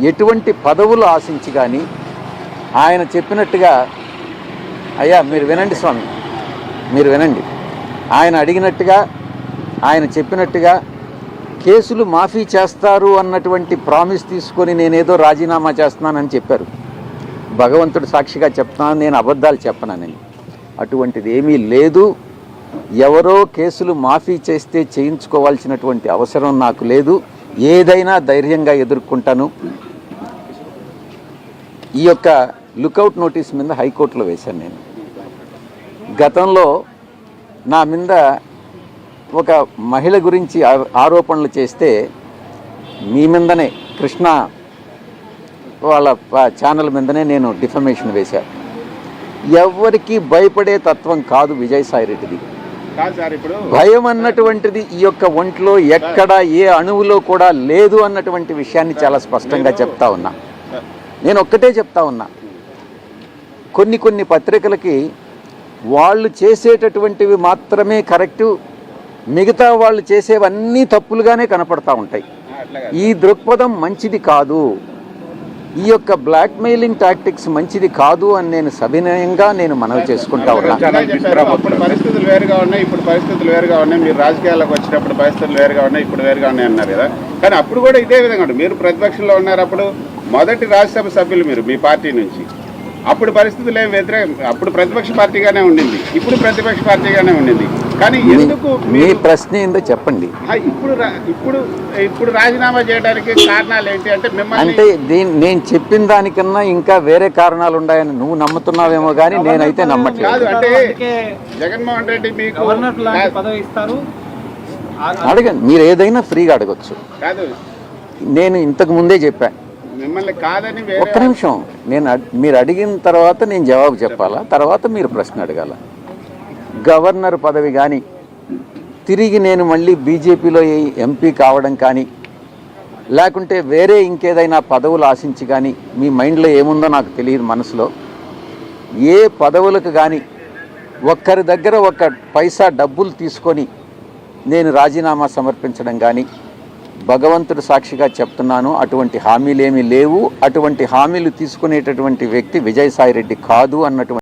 ఎటువంటి పదవులు ఆశించి కానీ ఆయన చెప్పినట్టుగా, అయ్యా మీరు వినండి స్వామి, మీరు వినండి, ఆయన అడిగినట్టుగా, ఆయన చెప్పినట్టుగా కేసులు మాఫీ చేస్తారు అన్నటువంటి ప్రామిస్ తీసుకొని నేనేదో రాజీనామా చేస్తున్నానని చెప్పారు. భగవంతుడు సాక్షిగా చెప్తున్నాను, నేను అబద్ధాలు చెప్పనానని. అటువంటిది ఏమీ లేదు. ఎవరో కేసులు మాఫీ చేస్తే చేయించుకోవాల్సినటువంటి అవసరం నాకు లేదు. ఏదైనా ధైర్యంగా ఎదుర్కొంటాను. ఈ యొక్క లుకౌట్ నోటీస్ మీద హైకోర్టులో వేశాను నేను. గతంలో నా మీద ఒక మహిళ గురించి ఆరోపణలు చేస్తే మీ మీదనే, కృష్ణ వాళ్ళ ఛానల్ మీదనే నేను డిఫమేషన్ వేశాను. ఎవరికి భయపడే తత్వం కాదు విజయసాయిరెడ్డిది. భయం అన్నటువంటిది ఈ యొక్క ఒంట్లో ఎక్కడ ఏ అణువులో కూడా లేదు అన్నటువంటి విషయాన్ని చాలా స్పష్టంగా చెప్తా ఉన్నా. నేను ఒక్కటే చెప్తా ఉన్నా, కొన్ని పత్రికలకి వాళ్ళు చేసేటటువంటివి మాత్రమే కరెక్టు, మిగతా వాళ్ళు చేసేవన్నీ తప్పులుగానే కనపడతా ఉంటాయి. ఈ దృక్పథం మంచిది కాదు. ఈ యొక్క బ్లాక్మెయిలింగ్ టాక్టిక్స్ మంచిది కాదు అని నేను సవినయంగా మనవి చేసుకుంటా ఉన్నా. అప్పుడు పరిస్థితులు వేరుగా ఉన్నాయి, ఇప్పుడు పరిస్థితులు వేరుగా ఉన్నాయి. మీరు రాజకీయాల్లోకి వచ్చినప్పుడు పరిస్థితులు వేరుగా ఉన్నాయి, ఇప్పుడు వేరుగా ఉన్నాయి అన్నారు కదా. కానీ అప్పుడు కూడా ఇదే విధంగా ఉంటుంది. మీరు ప్రతిపక్షంలో ఉన్నారు. అప్పుడు మొదటి రాజ్యసభ సభ్యులు మీరు మీ పార్టీ నుంచి. అప్పుడు పరిస్థితులు ఏం వ్యతిరేకం, అప్పుడు ప్రతిపక్ష పార్టీగానే ఉండింది, ఇప్పుడు ప్రతిపక్ష పార్టీగానే ఉండింది. కానీ ఎందుకు మీ ప్రశ్న ఏందో చెప్పండి. ఇప్పుడు రాజీనామా చేయడానికి కారణాలు ఏంటి అంటే అంటే నేను చెప్పిన దానికన్నా ఇంకా వేరే కారణాలు ఉన్నాయని నువ్వు నమ్ముతున్నావేమో కానీ నేనైతే నమ్మట్లేదు. అంటే జగన్మోహన్ రెడ్డి మీకు అడగండి, మీరు ఏదైనా ఫ్రీగా అడగచ్చు. కాదు, నేను ఇంతకు ముందే చెప్పాను. మిమ్మల్ని కాదని ఒక్క నిమిషం, మీరు అడిగిన తర్వాత నేను జవాబు చెప్పాలా, తర్వాత మీరు ప్రశ్న అడగాల. గవర్నర్ పదవి కానీ, తిరిగి నేను మళ్ళీ బీజేపీలో ఎంపీ కావడం కానీ, లేకుంటే వేరే ఇంకేదైనా పదవులు ఆశించి కానీ, మీ మైండ్లో ఏముందో నాకు తెలియదు. మనసులో ఏ పదవులకు కానీ ఒక్కరి దగ్గర ఒక్క పైసా డబ్బులు తీసుకొని నేను రాజీనామా సమర్పించడం కానీ, భగవంతుడు సాక్షిగా చెప్తున్నాను, అటువంటి హామీలు ఏమీ లేవు. అటువంటి హామీలు తీసుకునేటటువంటి వ్యక్తి విజయసాయిరెడ్డి కాదు అన్నటువంటి